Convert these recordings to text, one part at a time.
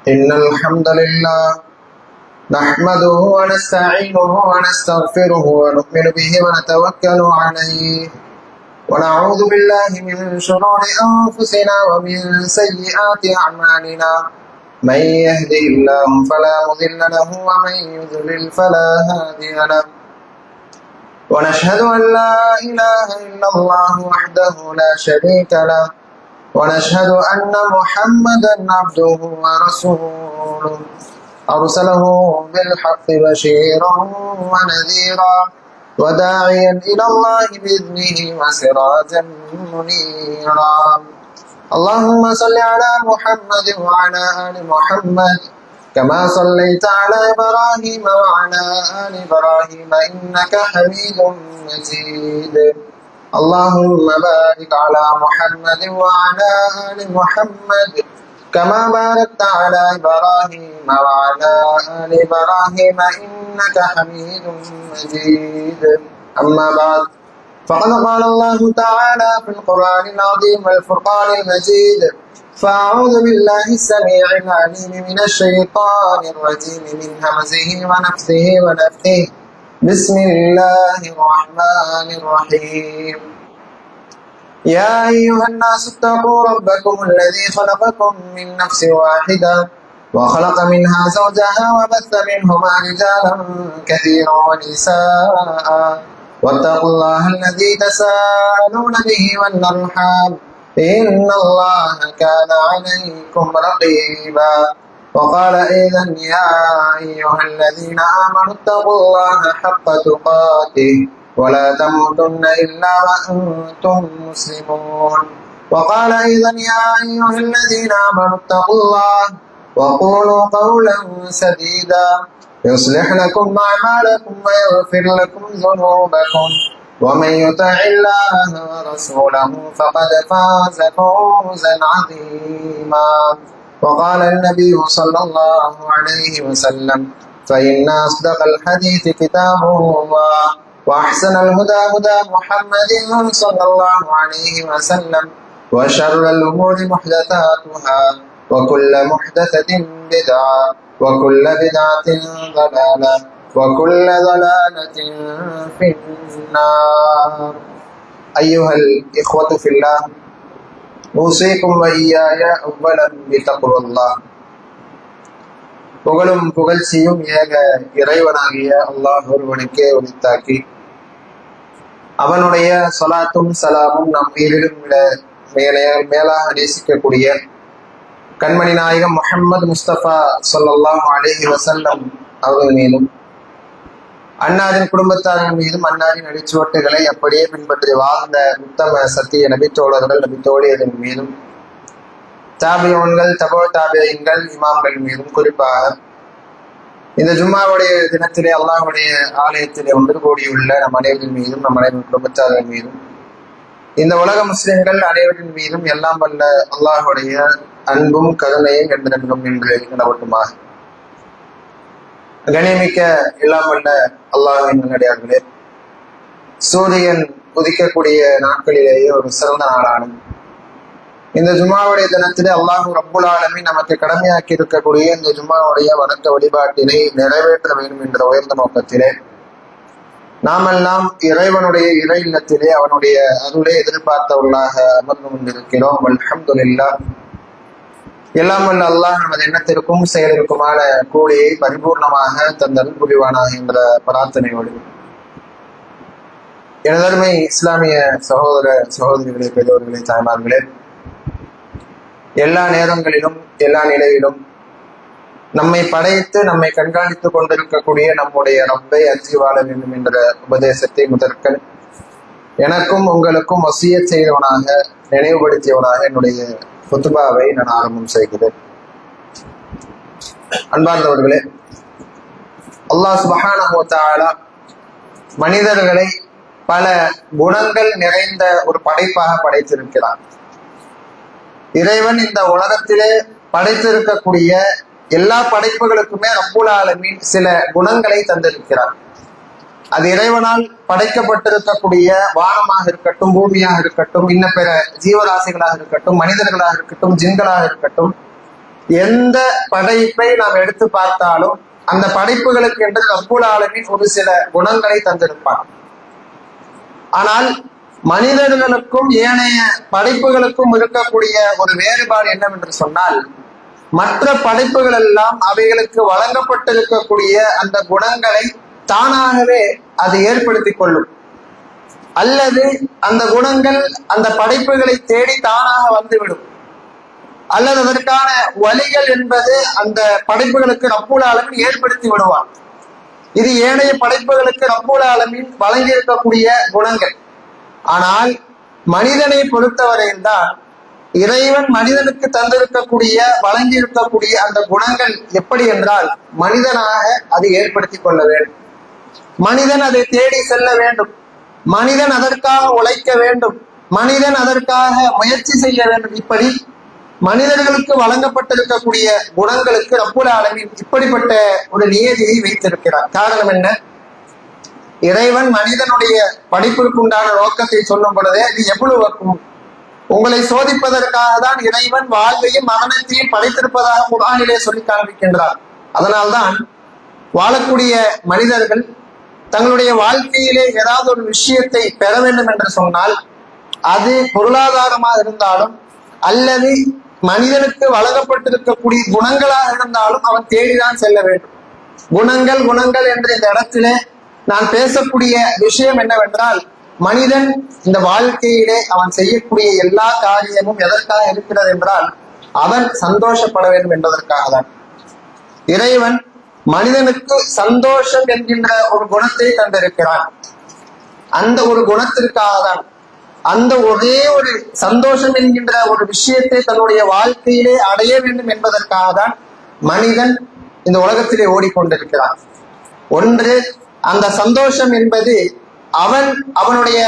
إن الحمد لله نحمده ونستعينه ونستغفره ونؤمن به ونتوكل عليه ونعوذ بالله من شرور أنفسنا ومن سيئات أعمالنا. من يهده الله فلا مضل له ومن يضلل فلا هادي له. ونشهد أن لا إله إلا الله وحده لا شريك له ونشهد أن محمدا عبده ورسوله أرسله بالحق بشيرا ونذيرا وداعيا إلى الله بإذنه وسراجا منيرا. اللهم صل على محمد وعلى آل محمد كما صليت على إبراهيم وعلى آل إبراهيم إنك حميد مجيد. اللهم بارك على محمد وعلى آل محمد كما باركت على إبراهيم وعلى آل إبراهيم إنك حميد مجيد. أما بعد، فقد قال الله تعالى في القرآن العظيم والفرقان المجيد: فأعوذ بالله السميع العليم من الشيطان الرجيم من همزه ونفسه ونفثه. بسم الله الرحمن الرحيم. يا أيها الناس اتقوا ربكم الذي خلقكم من نفس واحدة وخلق منها زوجها وبث منهما رجالا كثيرا ونساء واتقوا الله الذي تساءلون به والأرحام إن الله كان عليكم رقيبا. وقال أيضا: يا أيها الذين آمنوا اتقوا الله حق تقاته ولا تموتن إلا وأنتم مسلمون. وقال أيضا: يا أيها الذين آمنوا اتقوا الله وقولوا قولا سديدا يصلح لكم أعمالكم ويغفر لكم ذنوبكم ومن يطع الله ورسوله فقد فاز فوزا عظيما. وقال النبي صلى الله عليه وسلم: فإن أصدق الحديث كتاب الله وأحسن الهدى هدى محمد صلى الله عليه وسلم وشر الأمور محدثاتها وكل محدثة بدعة وكل بدعة ضلالة وكل ضلالة في النار. أيها الإخوة في الله، أوصيكم وإياي أولا بتقوى الله. புகழும் புகழ்ச்சியும் ஏக இறைவனாகிய அல்லாஹ் ஒருவனுக்கே உரித்தாக்கி, அவனுடைய ஸலாத்தும் சலாமும் நம் மீதிலும் மேலாக நேசிக்கக்கூடிய கண்மணி நாயகம் முஹம்மது முஸ்தபா ஸல்லல்லாஹு அலைஹி வஸல்லம் அவர்கள் மீதும், அன்னாரின் குடும்பத்தாரின் மீதும், அன்னாரின் அடிச்சுவட்டுகளை அப்படியே பின்பற்றி வாழ்ந்த உத்தம சத்திய நபித்தோழர்கள் நபித்தோழியரின் மீதும், தாபியோன்கள் தபோ தாபியங்கள் இமாம்கள் மீதும், குறிப்பாக இந்த ஜும்மாவுடைய தினத்திலே அல்லாஹ்வுடைய ஆலயத்திலே ஒன்று கூடியுள்ள நம் அனைவரின் மீதும், நம் அனைவரின் குடும்பத்தார்கள் மீதும், இந்த உலக முஸ்லிம்கள் அனைவரின் மீதும் எல்லாம் வல்ல அல்லாஹ்வுடைய அன்பும் கருணையும் என்றென்றும் என்று நிலவட்டுமாக. கண்ணியமிக்க எல்லாம் வல்ல அல்லாஹ்வின் நல்லடியார்களே, சூரியன் உதிக்கக்கூடிய நாட்களிலேயே ஒரு சிறந்த நாளான இந்த ஜும்மாவுடைய தினத்திலே அல்லாஹ் ரப்புல் ஆலமீன் நமக்கு கடமையாக்கி இருக்கக்கூடிய இந்த ஜும்மாவுடைய வணக்க வழிபாட்டினை நிறைவேற்ற வேண்டும் என்ற உயர்ந்த நோக்கத்திலே நாமெல்லாம் இறைவனுடைய இறை இல்லத்திலே அவனுடைய அருளை எதிர்பார்த்தவர்களாக அமர்ந்து கொண்டிருக்கிறோம். அல்ஹம்துலில்லாஹ். எல்லாம் வல்ல அல்லாஹ் நமது எண்ணத்திற்கும் செயலிற்குமான கூலியை பரிபூர்ணமாக தந்தல் புரிவானாக என்ற பிரார்த்தனையோடு, எனதருமை இஸ்லாமிய சகோதர சகோதரிகளே, பெரியவர்களே, தாய்மார்களே, எல்லா நேரங்களிலும் எல்லா நிலையிலும் நம்மை படைத்து நம்மை கண்காணித்துக் கொண்டிருக்கக்கூடிய நம்முடைய ரப்பை அஞ்சி வாழ வேண்டும் என்ற உபதேசத்தை முதற்கண் எனக்கும் உங்களுக்கும் வசியத் செய்தவனாக, நினைவுபடுத்தியவனாக என்னுடைய குத்துபாவை நான் ஆரம்பம் செய்கிறேன். அன்பார்ந்தவர்களே, அல்லாஹ் சுப்ஹானஹு வ தஆலா மனிதர்களை பல குணங்கள் நிறைந்த ஒரு படைப்பாக படைத்திருக்கிறார். இறைவன் இந்த உலகத்திலே படைத்திருக்கக்கூடிய எல்லா படைப்புகளுக்குமே ரப்புல் ஆலமீன் சில குணங்களை தந்திருக்கிறார். அது இறைவனால் படைக்கப்பட்டிருக்கக்கூடிய வானமாக இருக்கட்டும், பூமியாக இருக்கட்டும், இன்ன பிற ஜீவராசிகளாக இருக்கட்டும், மனிதர்களாக இருக்கட்டும், ஜின்களாக இருக்கட்டும், எந்த படைப்பை நாம் எடுத்து பார்த்தாலும் அந்த படைப்புகளுக்கு என்று ரப்புல் ஆலமீன் ஒரு சில குணங்களை தந்திருப்பான். ஆனால் மனிதர்களுக்கும் ஏனைய படைப்புகளுக்கும் இருக்கக்கூடிய ஒரு வேறுபாடு என்னவென்று சொன்னால், மற்ற படைப்புகள் எல்லாம் அவைகளுக்கு வழங்கப்பட்டிருக்கக்கூடிய அந்த குணங்களை தானாகவே அது ஏற்படுத்திக் கொள்ளும், அல்லது அந்த குணங்கள் அந்த படைப்புகளை தேடி தானாக வந்துவிடும், அல்லது அதற்கான வழிகள் என்பது அந்த படைப்புகளுக்கு ரப்புல் ஆலமீன் ஏற்படுத்தி விடுவான். இது ஏனைய படைப்புகளுக்கு ரப்புல் ஆலமீன் வழங்கி இருக்கக்கூடிய குணங்கள். ஆனால் மனிதனை பொறுத்தவரையில் தான் இறைவன் மனிதனுக்கு தந்திருக்கக்கூடிய வழங்கி இருக்கக்கூடிய அந்த குணங்கள் எப்படி என்றால், மனிதனாக அது ஏற்படுத்தி கொள்ள வேண்டும், மனிதன் அதை தேடி செல்ல வேண்டும், மனிதன் அதற்காக உழைக்க வேண்டும், மனிதன் அதற்காக முயற்சி செய்ய வேண்டும். இப்படி மனிதர்களுக்கு வழங்கப்பட்டிருக்கக்கூடிய குணங்களுக்கு ரப்புல் ஆலமீன் இப்படிப்பட்ட ஒரு நியதியை வைத்திருக்கிறார். காரணம் என்ன? இறைவன் மனிதனுடைய படிப்பிற்கு உண்டான நோக்கத்தை சொல்லும் பொழுதே அது எவ்வளவு உங்களை சோதிப்பதற்காக தான் இறைவன் வாழ்வையும் மரணத்தையும் படைத்திருப்பதாக குர்ஆனிலே சொல்லி காண்பிக்கின்றார். அதனால்தான் வாழக்கூடிய மனிதர்கள் தங்களுடைய வாழ்க்கையிலே ஏதாவது ஒரு விஷயத்தை பெற வேண்டும் என்று சொன்னால், அது பொருளாதாரமாக இருந்தாலும் அல்லது மனிதனுக்கு வழங்கப்பட்டிருக்கக்கூடிய குணங்களாக இருந்தாலும் அவன் தேடிதான் செல்ல வேண்டும். குணங்கள் குணங்கள் என்ற இந்த இடத்திலே நான் பேசக்கூடிய விஷயம் என்னவென்றால், மனிதன் இந்த வாழ்க்கையிலே அவன் செய்யக்கூடிய எல்லா காரியமும் எதற்காக இருக்கிறது என்றால், அவன் சந்தோஷப்பட வேண்டும் என்பதற்காக தான். இறைவன் மனிதனுக்கு சந்தோஷம் என்கின்ற ஒரு குணத்தை தந்திருக்கிறான். அந்த ஒரு குணத்திற்காக தான், அந்த ஒரே ஒரு சந்தோஷம் என்கின்ற ஒரு விஷயத்தை தன்னுடைய வாழ்க்கையிலே அடைய வேண்டும் என்பதற்காக தான் மனிதன் இந்த உலகத்திலே ஓடிக்கொண்டிருக்கிறான். ஒன்று, அந்த சந்தோஷம் என்பது அவனுடைய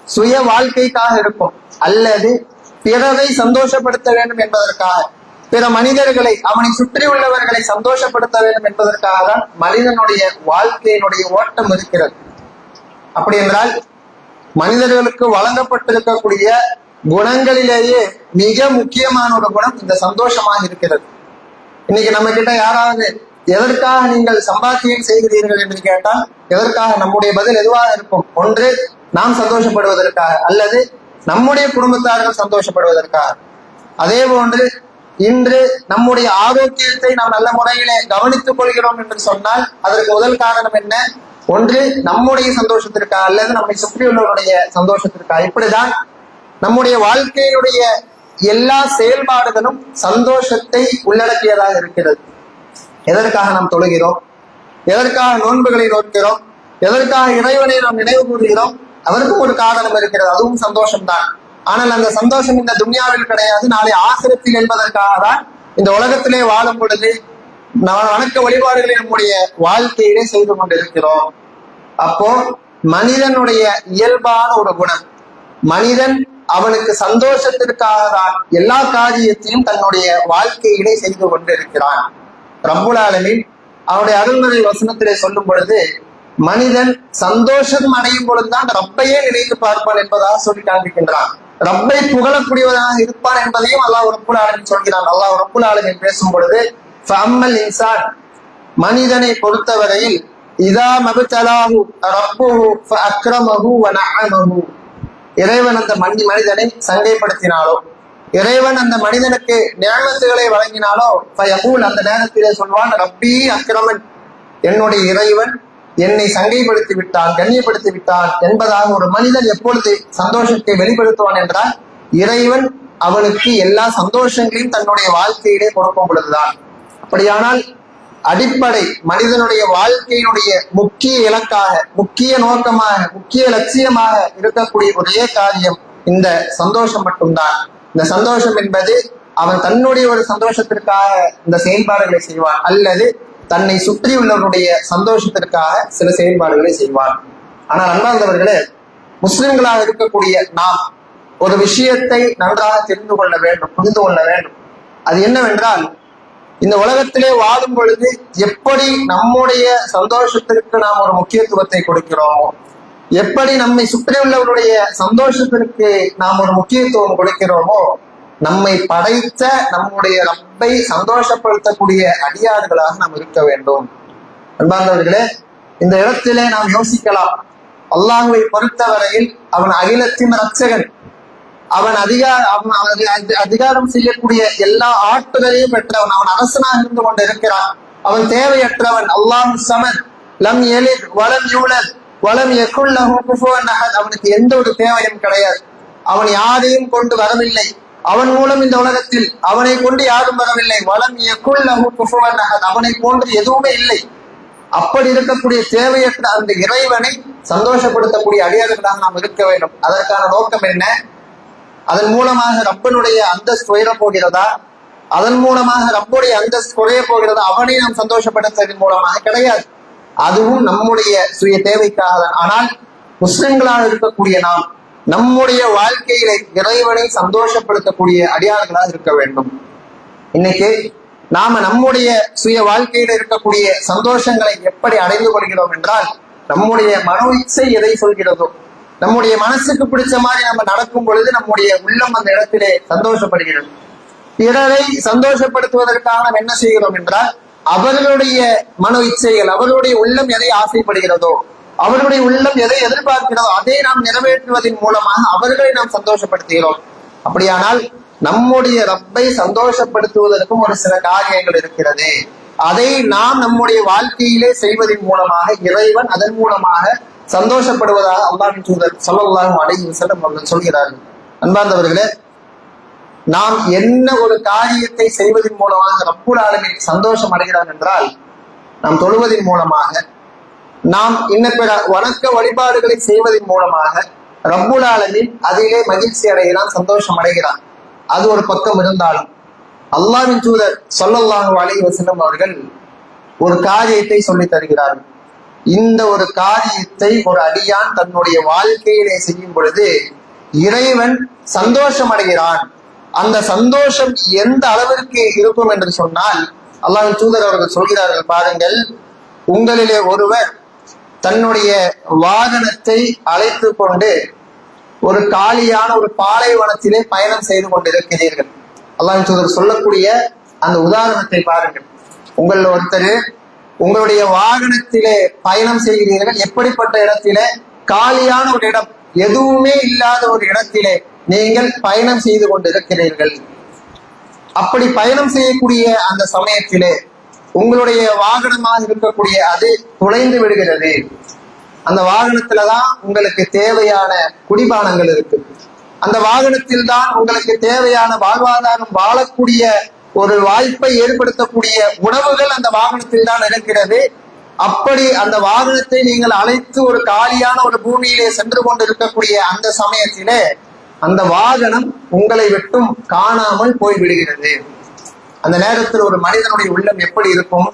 சுய வாழ்க்கைக்காக இருக்கும், அல்லது பிறரை சந்தோஷப்படுத்த வேண்டும் என்பதற்காக, பிற மனிதர்களை அவனை சுற்றி உள்ளவர்களை சந்தோஷப்படுத்த வேண்டும் என்பதற்காக தான் மனிதனுடைய வாழ்க்கையினுடைய ஓட்டம் இருக்கிறது. அப்படி என்றால் மனிதர்களுக்கு வழங்கப்பட்டிருக்கக்கூடிய குணங்களிலேயே மிக முக்கியமான ஒரு குணம் இந்த சந்தோஷமாக இருக்கிறது. இன்னைக்கு நம்ம கிட்ட யாராவது எதற்காக நீங்கள் சம்பாத்தியம் செய்கிறீர்கள் என்று கேட்டால், எதற்காக, நம்முடைய பதில் எதுவாக இருக்கும்? ஒன்று, நாம் சந்தோஷப்படுவதற்காக, அல்லது நம்முடைய குடும்பத்தார்கள் சந்தோஷப்படுவதற்காக. அதே போன்று இன்று நம்முடைய ஆரோக்கியத்தை நாம் நல்ல முறையிலே கவனித்துக் கொள்கிறோம் என்று சொன்னால் அதற்கு முதல் காரணம் என்ன? ஒன்று, நம்முடைய சந்தோஷத்திற்காக அல்லது நம்மை சுற்றியுள்ளவருடைய சந்தோஷத்திற்காக. இப்படிதான் நம்முடைய வாழ்க்கையினுடைய எல்லா செயல்பாடுகளும் சந்தோஷத்தை உள்ளடக்கியதாக இருக்கிறது. எதற்காக நாம் தொழுகிறோம், எதற்காக நோன்புகளை நோக்கிறோம், எதற்காக இறைவனை நாம் நினைவு கூறுகிறோம், அதற்கும் ஒரு காரணம் இருக்கிறது, அதுவும் சந்தோஷம்தான். ஆனால் அந்த சந்தோஷம் இந்த துன்யாவில் கிடையாது, நாளை ஆகிரத்தில் என்பதற்காக தான் இந்த உலகத்திலே வாழும் பொழுது வணக்க வழிபாடுகளை நம்முடைய வாழ்க்கையிலே செய்து கொண்டிருக்கிறோம். அப்போ மனிதனுடைய இயல்பான ஒரு குணம், மனிதன் அவனுக்கு சந்தோஷத்திற்காக தான் எல்லா காரியத்தையும் தன்னுடைய வாழ்க்கையிலே செய்து கொண்டிருக்கிறான். ரப்புல் ஆலமீன் அவருடைய அருள்மறை வசனத்திலே சொல்லும் பொழுது, மனிதன் சந்தோஷம் அடையும் பொழுதுதான் ரப்பையே நினைத்து பார்ப்பான் என்பதாக சொல்லி காண்பிக்கின்றான். ரப்பை புகழக்கூடியவனாக இருப்பான் என்பதையும் அல்லாஹ் ரப்புல் ஆலமீன் சொல்கிறான். அல்லாஹ் ரப்புல் ஆலமீன் பேசும் பொழுது, ஃபஅம்மல் இன்சான், மனிதனை பொறுத்தவரையில், இதா மப்தலாஹு ரப்புஹு ஃபஅக்ரமஹு வநஅமஹு, இறைவன் அந்த மனிதனை சங்கைப்படுத்தினாலோ, இறைவன் அந்த மனிதனுக்கு நியமத்துகளை வழங்கினாலோ, ஃபயகூல், அந்த நேரத்திலே சொல்வான், ரப்பி அக்ரமன், என்னுடைய இறைவன் என்னை சங்கைப்படுத்தி விட்டான், கண்ணியப்படுத்தி விட்டான் என்பதாக ஒரு மனிதன் எப்பொழுது சந்தோஷத்தை வெளிப்படுத்துவான் என்றால், இறைவன் அவனுக்கு எல்லா சந்தோஷங்களையும் தன்னுடைய வாழ்க்கையிலே கொடுக்கும் பொழுதுதான். அப்படியானால் அடிப்படை மனிதனுடைய வாழ்க்கையினுடைய முக்கிய இலக்காக, முக்கிய நோக்கமாக, முக்கிய லட்சியமாக இருக்கக்கூடிய ஒரே காரியம் இந்த சந்தோஷம் மட்டும்தான். இந்த சந்தோஷம் என்பது அவன் தன்னுடைய ஒரு சந்தோஷத்திற்காக இந்த செயல்பாடுகளை செய்வான், அல்லது தன்னை சுற்றியுள்ளவருடைய சந்தோஷத்திற்காக சில செயல்பாடுகளை செய்வான். ஆனால் அன்பார்ந்தவர்களே, முஸ்லிம்களாக இருக்கக்கூடிய நாம் ஒரு விஷயத்தை நன்றாக தெரிந்து கொள்ள வேண்டும், புரிந்து கொள்ள வேண்டும். அது என்னவென்றால், இந்த உலகத்திலே வாழும் பொழுது எப்படி நம்முடைய சந்தோஷத்திற்கு நாம் ஒரு முக்கியத்துவத்தை கொடுக்கிறோமோ, எப்படி நம்மை சுற்றியுள்ளவருடைய சந்தோஷத்திற்கு நாம் ஒரு முக்கியத்துவம் கொடுக்கிறோமோ, நம்மை படைத்த நம்முடைய ரப்பை சந்தோஷப்படுத்தக்கூடிய அடியார்களாக நாம் இருக்க வேண்டும். அன்பார்ந்தவர்களே, இந்த இடத்திலே நாம் யோசிக்கலாம். அல்லாஹுவை பொறுத்தவரையில் அவன் அகிலத்தின் ரட்சகன். அவன் அதிகாரம் செய்யக்கூடிய எல்லா ஆட்களையும் பெற்றவன். அவன் அரசனாக இருந்து கொண்டு இருக்கிறான். அவன் தேவையற்றவன். அல்லாஹு ஸமத், லம் யலித் வலம் யூலத் வலம் யகுல் லஹு குஃபுவன் அஹத். அவனுக்கு எந்த ஒரு தேவையும் கிடையாது. அவன் யாரையும் கொண்டு வரவில்லை. அவன் மூலம் இந்த உலகத்தில் அவனை கொண்டு யாரும் வரவில்லை. வலம் யகுல் லஹு குஃபுவன் அஹத். அவனை போன்று எதுவுமே இல்லை. அப்படி இருக்கக்கூடிய தேவையற்ற அந்த இறைவனை சந்தோஷப்படுத்தக்கூடிய அடியார்களாக நாம் இருக்க வேண்டும். அதற்கான நோக்கம் என்ன? அதன் மூலமாக ரப்பனுடைய அந்தஸ்து உயர போகிறதா? அதன் மூலமாக ரப்புடைய அந்தஸ்து குறைய போகிறதா? அவனை நாம் சந்தோஷப்படுத்துவதன் மூலமாக கிடையாது. அதுவும் நம்முடைய சுய தேவைக்காக. ஆனால் முஸ்லிம்களாக இருக்கக்கூடிய நாம் நம்முடைய வாழ்க்கையிலே இறைவனை சந்தோஷப்படுத்தக்கூடிய அடியார்களாக இருக்க வேண்டும். இன்னைக்கு நாம நம்முடைய சுய வாழ்க்கையில இருக்கக்கூடிய சந்தோஷங்களை எப்படி அடைந்து கொள்கிறோம் என்றால், நம்முடைய மனோ இச்சை எதை சொல்கிறதோ, நம்முடைய மனசுக்கு பிடிச்ச மாதிரி நம்ம நடக்கும் பொழுது நம்முடைய உள்ளம் அந்த இடத்திலே சந்தோஷப்படுகிறது. பிறரை சந்தோஷப்படுத்துவதற்காக நாம் என்ன செய்கிறோம் என்றால், அவர்களுடைய மனோ இச்சைகள், அவர்களுடைய உள்ளம் எதை ஆசைப்படுகிறதோ, அவர்களுடைய உள்ளம் எதை எதிர்பார்க்கிறதோ அதை நாம் நிறைவேற்றுவதன் மூலமாக அவர்களை நாம் சந்தோஷப்படுத்துகிறோம். அப்படியானால் நம்முடைய ரப்பை சந்தோஷப்படுத்துவதற்கும் ஒரு சில காரியங்கள் இருக்கிறது. அதை நாம் நம்முடைய வாழ்க்கையிலே செய்வதன் மூலமாக இறைவன் அதன் மூலமாக சந்தோஷப்படுவதாக அல்லாஹ்வின் தூதர் ஸல்லல்லாஹு அலைஹி வஸல்லம் அவர்கள் சொல்கிறார்கள். அன்பார்ந்தவர்களே, நாம் என்ன ஒரு காரியத்தை செய்வதன் மூலமாக ரப்புல் ஆலமீன் சந்தோஷம் அடைகிறார் என்றால், நாம் தொழுவதன் மூலமாக, நாம் இன்ன பிற வணக்க வழிபாடுகளை செய்வதன் மூலமாக ரப்புல் ஆலமீன் அதிலே மகிழ்ச்சி அடைகிறான், சந்தோஷம் அடைகிறான். அது ஒரு பக்கம் இருந்தாலும் அல்லாஹ்வின் தூதர் ஸல்லல்லாஹு அலைஹி வஸல்லம் அவர்கள் ஒரு காரியத்தை சொல்லி தருகிறார்கள். இந்த ஒரு காரியத்தை ஒரு அடியான் தன்னுடைய வாழ்க்கையிலே செய்யும் பொழுது இறைவன் சந்தோஷம் அடைகிறான். அந்த சந்தோஷம் எந்த அளவிற்கு இருக்கும் என்று சொன்னால், அல்லாஹ்வின் தூதர் அவர்கள் சொல்கிறார்கள், பாருங்கள், உங்களிலே ஒருவர் தன்னுடைய வாகனத்தை அழைத்து கொண்டு ஒரு காலியான ஒரு பாலைவனத்திலே பயணம் செய்து கொண்டிருக்கிறீர்கள். அல்லாஹ்வின் தூதர் சொல்லக்கூடிய அந்த உதாரணத்தை பாருங்கள். உங்கள் ஒருத்தர் உங்களுடைய வாகனத்திலே பயணம் செய்கிறீர்கள். எப்படிப்பட்ட இடத்திலே? காலியான ஒரு இடம், எதுவுமே இல்லாத ஒரு இடத்திலே நீங்கள் பயணம் செய்து கொண்டிருக்கிறீர்கள். அப்படி பயணம் செய்யக்கூடிய அந்த சமயத்திலே உங்களுடைய வாகனமாக இருக்கக்கூடிய அது துளைந்து விடுகிறது. அந்த வாகனத்துலதான் உங்களுக்கு தேவையான குடிபானங்கள் இருக்கு. அந்த வாகனத்தில் தான் உங்களுக்கு தேவையான வாழ்வாதாரம் வாழக்கூடிய ஒரு வாய்ப்பை ஏற்படுத்தக்கூடிய உணவுகள் அந்த வாகனத்தில் தான் இருக்கிறது. அப்படி அந்த வாகனத்தை நீங்கள் அழைத்து ஒரு காலியான ஒரு பூமியிலே சென்று கொண்டு இருக்கக்கூடிய அந்த சமயத்திலே அந்த வாகனம் உங்களை விட்டும் காணாமல் போய்விடுகிறது. அந்த நேரத்தில் ஒரு மனிதனுடைய உள்ளம் எப்படி இருக்கும்?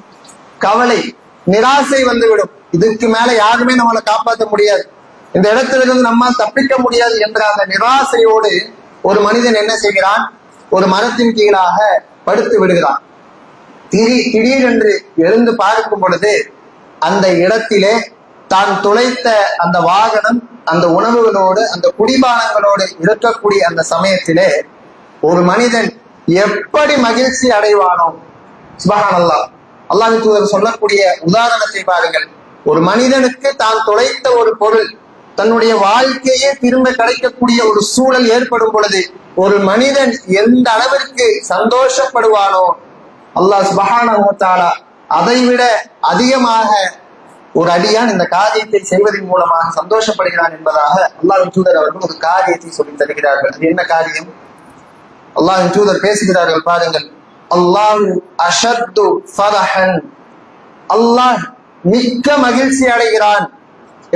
கவலை, நிராசை வந்துவிடும். இதுக்கு மேல யாருமே நம்மளை காப்பாற்ற முடியாது, இந்த இடத்திலிருந்து நம்ம தப்பிக்க முடியாது என்ற அந்த நிராசையோடு ஒரு மனிதன் என்ன செய்கிறான்? ஒரு மரத்தின் கீழாக படுத்து விடுகிறான். திடீரென்று எழுந்து பார்க்கும் பொழுது அந்த இடத்திலே தான் துளைத்த அந்த வாகனம் அந்த உணவுகளோடு அந்த குடிபானங்களோடு இருக்கக்கூடிய அந்த சமயத்திலே ஒரு மனிதன் எப்படி மகிழ்ச்சி அடைவானோ! சுப்ஹானல்லாஹ், அல்லாஹ்வின் தூதர் சொல்லக்கூடிய உதாரணத்தை பாருங்கள். ஒரு மனிதனுக்கு தான் துளைத்த ஒரு பொருள் தன்னுடைய வாழ்க்கையே திரும்ப கிடைக்கக்கூடிய ஒரு சூழல் ஏற்படும் பொழுது ஒரு மனிதன் எந்த அளவிற்கு சந்தோஷப்படுவானோ, அல்லாஹ் சுப்ஹானஹு வ தஆலா அதைவிட அதிகமாக ஒரு அடியான் இந்த காரியத்தை செய்வதன் மூலமாக சந்தோஷப்படுகிறான் என்பதாக அல்லாஹ்வின் தூதர் அவர்கள் ஒரு காரியத்தை சொல்லி தருகிறார்கள். அது என்ன காரியம்? அல்லாஹ்வின் தூதர் பேசுகிறார்கள், பாருங்கள். அல்லாஹ் அஷத்து ஃபரஹன், அல்லாஹ் மிக்க மகிழ்ச்சி அடைகிறான்.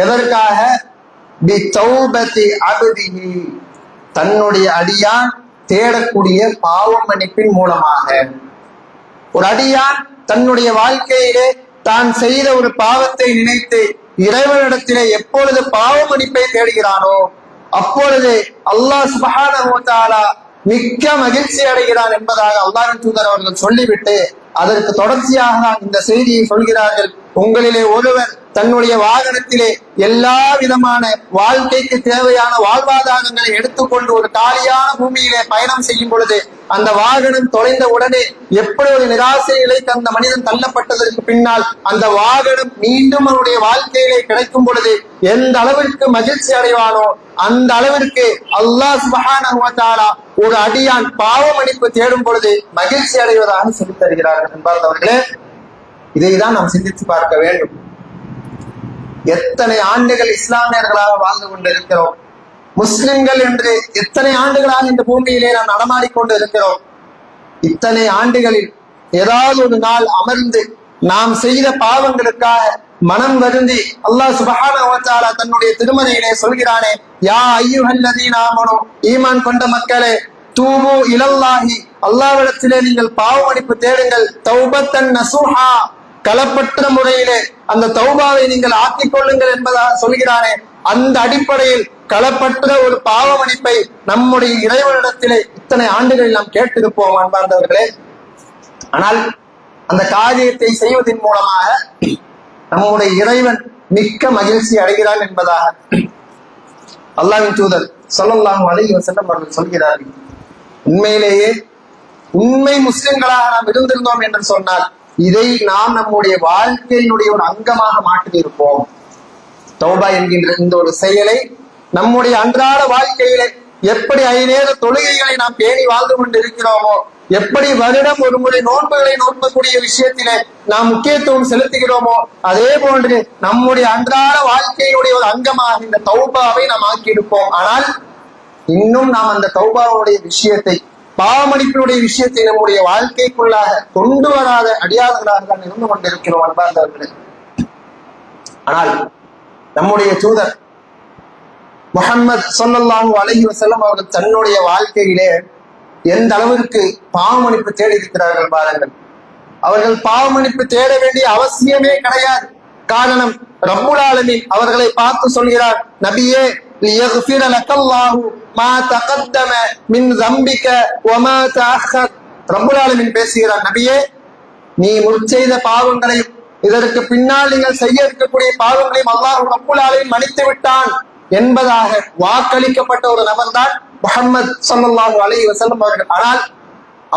எதற்காக? பி தௌபதி அப்திஹி, தன்னுடைய அடியான் தேடக்கூடிய பாவ மன்னிப்பின் மூலமாக. ஒரு அடியான் தன்னுடைய வாழ்க்கையிலே தான் செய்த ஒரு பாவத்தை நினைத்து இறைவனிடத்திலே எப்பொழுது பாவ மன்னிப்பை தேடுகிறானோ அப்பொழுது அல்லாஹ் சுப்ஹானஹு வ தஆலா மிக்க மகிழ்ச்சி அடைகிறான் என்பதாக அல்லாஹ்வின் தூதர் அவர்கள் சொல்லிவிட்டு அதற்கு தொடர்ச்சியாக இந்த செய்தியை சொல்கிறார்கள். உங்களிலே ஒருவர் தன்னுடைய வாகனத்திலே எல்லா விதமான வாழ்க்கைக்கு தேவையான வாழ்வாதாரங்களை எடுத்துக்கொண்டு ஒரு காலியான பூமியிலே பயணம் செய்யும் பொழுது அந்த வாகனம் தொலைந்த உடனே எப்படி ஒரு நிராசை நிலைக்கு அந்த மனிதன் தள்ளப்பட்டதற்கு பின்னால் அந்த வாகனம் மீண்டும் அவருடைய வாழ்க்கையிலே கிடைக்கும் பொழுது எந்த அளவிற்கு மகிழ்ச்சி அடைவானோ அந்த அளவிற்கு அல்லாஹ் சுப்ஹானஹு வ தஆலா ஒரு அடியான் பாவ மன்னிப்பு தேடும் பொழுது மகிழ்ச்சி அடைவதாக சொல்லித் தருகிறார்கள். என்பார்களே, இதைதான் நாம் சிந்தித்து பார்க்க வேண்டும். எத்தனை ஆண்டுகள் இஸ்லாமியர்களாக வாழ்ந்து கொண்டிருக்கிறோம், முஸ்லிம்கள் என்று எத்தனை ஆண்டுகளாக இந்த பூமியிலே நாம் நடமாடிக்கொண்டு இருக்கிறோம். இத்தனை ஆண்டுகளில் ஏதாவது ஒரு நாள் அமர்ந்து நாம் செய்த பாவங்களுக்காக மனம் வருந்தி அல்லாஹ் சுப்ஹானஹு வ தஆலா தன்னுடைய திருமறையிலே சொல்கிறானே, யா அய்யுஹல்லதீன ஆமனூ, ஈமான் கொண்ட மக்களே, தூபு இலல்லாஹி, அல்லாஹ்விடத்திலே நீங்கள் பாவ மன்னிப்பு தேடுங்கள், தௌபத்தன் நஸூஹா, களப்பற்ற முறையிலே அந்த தௌபாவை நீங்கள் ஆக்கிக் கொள்ளுங்கள் என்பதாக சொல்கிறானே. அந்த அடிப்படையில் களப்பற்ற ஒரு பாவ மன்னிப்பை நம்முடைய இறைவனிடத்திலே இத்தனை ஆண்டுகளில் நாம் கேட்டிருப்போம் அன்பார்ந்தவர்களே. ஆனால் அந்த காரியத்தை செய்வதன் மூலமாக நம்முடைய இறைவன் மிக்க மகிழ்ச்சி அடைகிறான் என்பதாக அல்லாஹ்வின் தூதர் ஸல்லல்லாஹு அலைஹி வஸல்லம் அவர்கள் சொல்கிறார்கள். உண்மையிலேயே உண்மை முஸ்லிம்களாக நாம் இருந்திருந்தோம் என்று சொன்னால் இதை நாம் நம்முடைய வாழ்க்கையினுடைய ஒரு அங்கமாக மாற்றியிருப்போம். தௌபா என்கின்ற இந்த ஒரு செயலை நம்முடைய அன்றாட வாழ்க்கையிலே எப்படி 5 நேர தொழுகைகளை நாம் பேணி வாழ்ந்து கொண்டு இருக்கிறோமோ, எப்படி வருடம் ஒரு முறை நோன்புகளை நோக்கக்கூடிய விஷயத்திலே நாம் முக்கியத்துவம் செலுத்துகிறோமோ, அதே போன்று நம்முடைய அன்றாட வாழ்க்கையினுடைய ஒரு அங்கமாக இந்த தௌபாவை நாம் ஆக்கியிருப்போம். ஆனால் இன்னும் நாம் அந்த தௌபாவுடைய விஷயத்தை, பாவமன்னிப்பினுடைய விஷயத்தை நம்முடைய வாழ்க்கைக்குள்ளாக கொண்டு வராத அடியார்களாக தான் இருந்து கொண்டிருக்கிறோம் அன்பார்ந்தவர்களே. ஆனால் நம்முடைய தூதர் முஹம்மது ஸல்லல்லாஹு அலைஹி வஸல்லம் அவர்கள் தன்னுடைய வாழ்க்கையிலே எந்த அளவிற்கு பாவமன்னிப்பு தேடி இருக்கிறார்கள் பாருங்கள். அவர்கள் பாவமன்னிப்பு தேட வேண்டிய அவசியமே கிடையாது. காரணம், ரப்புல் ஆலமீன் அவர்களை பார்த்து சொல்கிறார், நபியே, லியக்ஃபிர லக்கல்லாஹு மா தகத்தம மின் ஸம்பிக வ மா தஅக்கர். ரப்புல் ஆலமீன் பேசுகிறார், நபியே, நீ முற்செய்த பாவங்களையும் இதற்கு பின்னால் நீங்கள் செய்ய இருக்கக்கூடிய பாவங்களையும் அல்லாஹ் ரப்புல் ஆலமீன் மன்னித்து விட்டான் என்பதாக வாக்களிக்கப்பட்ட ஒரு நபர் தான் முஹம்மது ஸல்லல்லாஹு அலைஹி வஸல்லம் அவர்கள். ஆனால்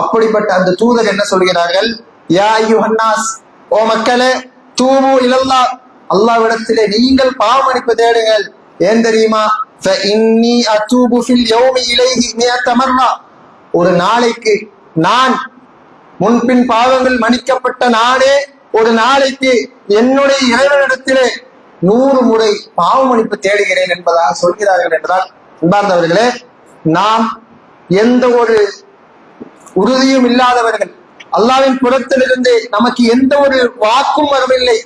அப்படிப்பட்ட அந்த தூதர் என்ன சொல்கிறார்கள், யா அய்யுஹன்னாஸ், ஓ மக்களே, தூபு இலல்லாஹ், அல்லாஹ்விடத்திலே நீங்கள் பாவ மன்னிப்பு தேடுங்கள். ஏன் தெரியுமா, ஃபஇன்னி அதூபு ஃபில் யௌமி இலைஹி மியத மர்ரா, ஒரு நாளைக்கு நான் முன்பின் பாவங்கள் மன்னிக்கப்பட்ட நானே ஒரு நாளைக்கு என்னுடைய இறைவனிடத்திலே 100 முறை பாவ மன்னிப்பு தேடுகிறேன் என்பதாக சொல்கிறார்கள். என்றால் அன்பார்ந்தவர்களே, நாம் எந்த ஒரு உறுதியும் இல்லாதவர்கள், அல்லாஹ்வின் புறத்திலிருந்து நமக்கு எந்த ஒரு வாக்கும் வரவில்லை.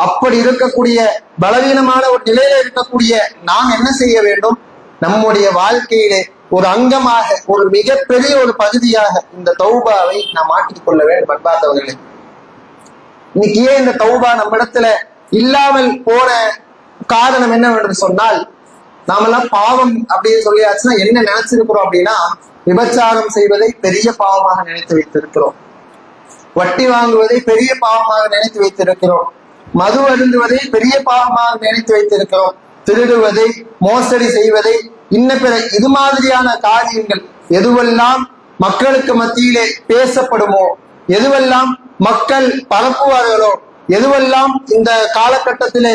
அப்படி இருக்கக்கூடிய பலவீனமான ஒரு நிலையில இருக்கக்கூடிய நாம் என்ன செய்ய வேண்டும், நம்முடைய வாழ்க்கையிலே ஒரு அங்கமாக, ஒரு மிகப்பெரிய ஒரு பகுதியாக இந்த தௌபாவை நாம் மாற்றிக்கொள்ள வேண்டும் அன்பார்ந்தவர்களே. இன்னைக்கு ஏன் இந்த தௌபா நம்ம இடத்துல இல்லாமல் போன காரணம் என்னவென்று சொன்னால், நாமெல்லாம் பாவம் அப்படின்னு சொல்லியாச்சுன்னா என்ன நினைச்சிருக்கிறோம் அப்படின்னா, விபச்சாரம் செய்வதை பெரிய பாவமாக நினைத்து வைத்திருக்கிறோம், வட்டி வாங்குவதை பெரிய பாவமாக நினைத்து வைத்திருக்கிறோம், மது அருந்துவதை பெரிய பாவமாக நினைத்து வைத்திருக்கிறோம், திருடுவதை, மோசடி செய்வதை, இன்ன பிற இது மாதிரியான காரியங்கள் எதுவெல்லாம் மக்களுக்கு மத்தியிலே பேசப்படுமோ, எதுவெல்லாம் மக்கள் பரப்புவார்களோ, எதுவெல்லாம் இந்த காலகட்டத்திலே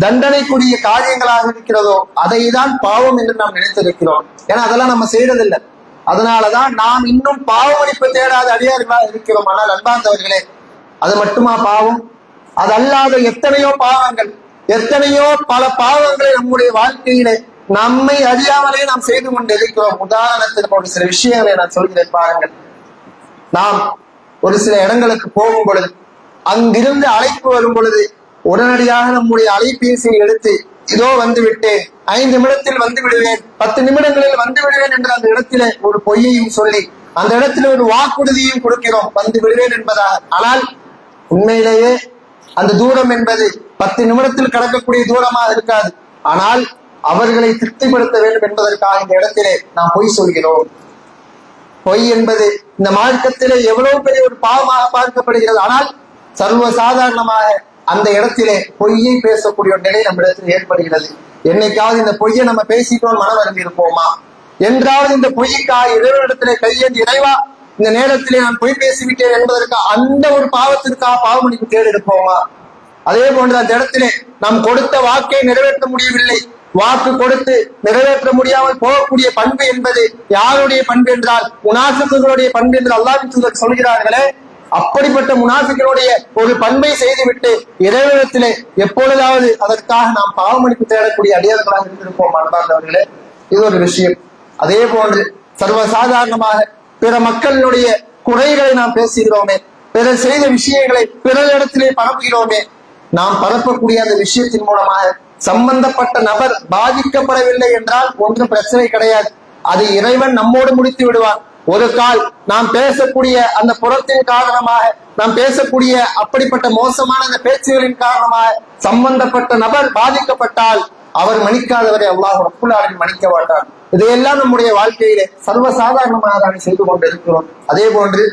தண்டனைக்குரிய காரியங்களாக இருக்கிறதோ அதை தான் பாவம் என்று நாம் நினைத்திருக்கிறோம். ஏன்னா அதெல்லாம் நம்ம செய்யறதில்லை. அதனாலதான் நாம் இன்னும் பாவ மன்னிப்பு தேடாத அடியார்களாக இருக்கிறோம். ஆனால் அன்பார்ந்தவர்களே, அது மட்டுமா பாவம்? அது அல்லாத எத்தனையோ பாவங்கள், எத்தனையோ பல பாவங்களை நம்முடைய வாழ்க்கையிலே நம்மை அறியாமலே நாம் செய்து கொண்டு இருக்கிறோம். உதாரணத்திற்கு ஒரு சில விஷயங்களை நான் சொல்கிறேன் பாருங்கள். நாம் ஒரு சில இடங்களுக்கு போகும் பொழுது, அங்கிருந்து அழைப்பு வரும் பொழுது உடனடியாக நம்முடைய அலைபேசியை எடுத்து, இதோ வந்து விட்டேன், 5 நிமிடத்தில் வந்து விடுவேன், 10 நிமிடங்களில் வந்து விடுவேன் என்று அந்த இடத்துல ஒரு பொய்யையும் சொல்லி அந்த இடத்துல ஒரு வாக்குறுதியையும் கொடுக்கிறோம், வந்து விடுவேன் என்பதாக. ஆனால் உண்மையிலேயே அந்த தூரம் என்பது 10 நிமிடத்தில் கடக்கக்கூடிய தூரமாக இருக்காது. ஆனால் அவர்களை திருப்திப்படுத்த வேண்டும் என்பதற்காக இந்த இடத்திலே நாம் பொய் சொல்கிறோம். பொய் என்பது இந்த மார்க்கத்திலே எவ்வளவு பெரிய ஒரு பாவமாக பார்க்கப்படுகிறது. ஆனால் சர்வ சாதாரணமாக அந்த இடத்திலே பொய்யை பேசக்கூடிய ஒரு நிலை நம்மிடத்தில் ஏற்படுகிறது. என்னைக்காவது இந்த பொய்யை நம்ம பேசிட்டோம் மனம் அறிந்து இருப்போமா? என்றாவது இந்த பொய்க்காக இறைவனிடத்திலே கையேந்தி, இறைவா இந்த நேரத்திலே நான் பொய் பேசிவிட்டேன் என்பதற்கு அந்த ஒரு பாவத்திற்காக பாவமன்னிப்பு தேடி எடுப்போமா? அதே போன்று அந்த இடத்திலே நாம் கொடுத்த வாக்கை நிறைவேற்ற முடியவில்லை, வாக்கு கொடுத்து நிறைவேற்ற முடியாமல் போகக்கூடிய பண்பு என்பது யாருடைய பண்பு என்றால் முனாஃபிக்குகளுடைய பண்பு என்று அல்லாஹ்வின் தூதர் சொல்கிறார்களே, அப்படிப்பட்ட முனாஃபிக்குகளுடைய ஒரு பண்பை செய்துவிட்டு இறைவனிடத்திலே எப்பொழுதாவது அதற்காக நாம் பாவமளிப்பு தேடக்கூடிய அடியார்களாக இருந்திருப்போம் அன்பார்ந்தவர்களே. இது ஒரு விஷயம். அதே போன்று சர்வசாதாரணமாக பிற மக்களுடைய குறைகளை நாம் பேசுகிறோமே, பிறர் செய்த விஷயங்களை பிறரிடத்திலே பரப்புகிறோமே, நாம் பரப்பக்கூடிய அந்த விஷயத்தின் மூலமாக சம்பந்தப்பட்ட நபர் பாதிக்கப்படவில்லை என்றால் ஒன்றும் பிரச்சனை கிடையாது. அது இறைவன் நம்மோடு முடித்து விடுவான். ஒரு கால் நாம் பேசக்கூடிய அந்த புறத்தின் காரணமாக, நாம் பேசக்கூடிய அப்படிப்பட்ட மோசமான அந்த பேச்சுகளின் காரணமாக சம்பந்தப்பட்ட நபர் பாதிக்கப்பட்டால் அவர் மன்னிக்காதவரை அல்லாஹ் ரப்புல் ஆலமீன் மன்னிக்க மாட்டார். இதையெல்லாம் நம்முடைய வாழ்க்கையிலே சர்வசாதாரணமாக தான் செய்து கொண்டிருக்கிறோம். அதே போன்று